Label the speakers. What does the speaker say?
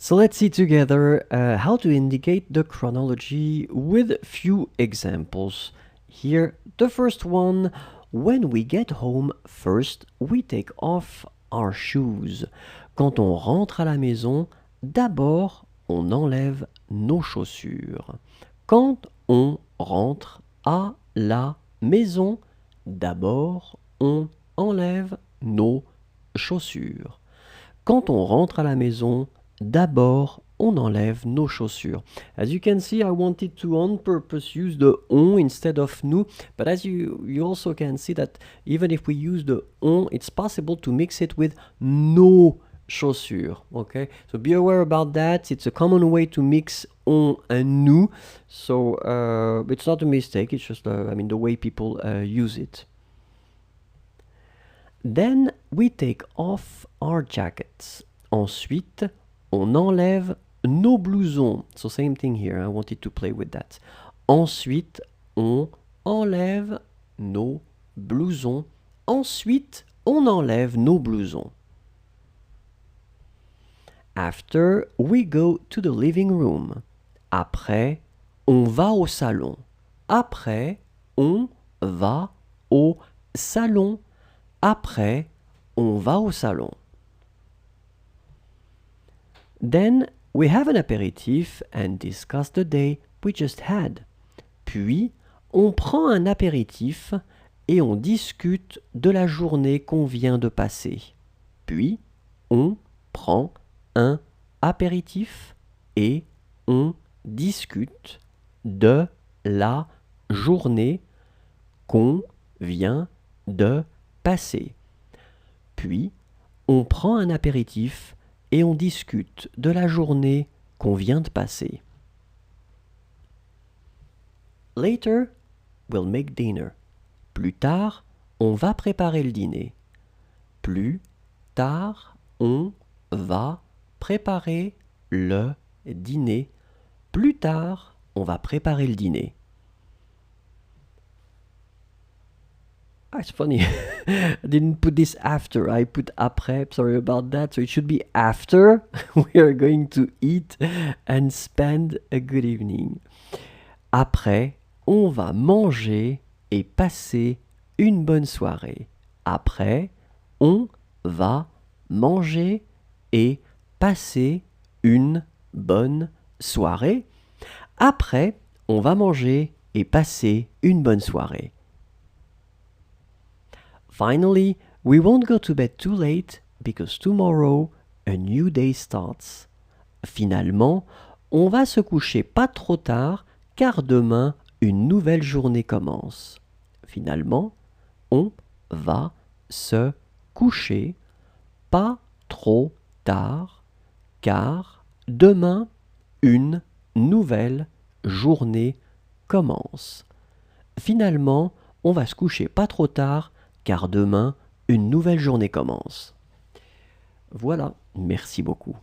Speaker 1: So let's see together how to indicate the chronology with few examples. Here, the first one, when we get home, first we take off our shoes. Quand on rentre à la maison, d'abord on enlève nos chaussures. Quand on rentre à la maison, d'abord on enlève nos chaussures. Quand on rentre à la maison, d'abord on enlève nos chaussures. As you can see, I wanted to on purpose use the on instead of nous, but as you also can see that even if we use the on, it's possible to mix it with nos chaussures. Okay, so be aware about that. It's a common way to mix on and nous, so it's not a mistake. It's just the way people use it. Then we take off our jackets. Ensuite, on enlève nos blousons. So same thing here. I wanted to play with that. Ensuite, on enlève nos blousons. Ensuite, on enlève nos blousons. After, we go to the living room. Après, on va au salon. Après, on va au salon. Après, on va au salon. Then, we have an apéritif and discuss the day we just had. Puis, on prend un apéritif et on discute de la journée qu'on vient de passer. Puis, on prend un apéritif et on discute de la journée qu'on vient de passer. Puis, on prend un apéritif et on discute de la journée qu'on vient de passer. Later, we'll make dinner. Plus tard, on va préparer le dîner. Plus tard, on va préparer le dîner. Plus tard, on va préparer le dîner. It's funny, I didn't put this after, I put après, sorry about that. So it should be after we are going to eat and spend a good evening. Après, on va manger et passer une bonne soirée. Après, on va manger et passer une bonne soirée. Après, on va manger et passer une bonne soirée. Finally, we won't go to bed too late because tomorrow a new day starts. Finalement, on va se coucher pas trop tard car demain une nouvelle journée commence. Finalement, on va se coucher pas trop tard car demain une nouvelle journée commence. Finalement, on va se coucher pas trop tard car demain, une nouvelle journée commence. Voilà, merci beaucoup.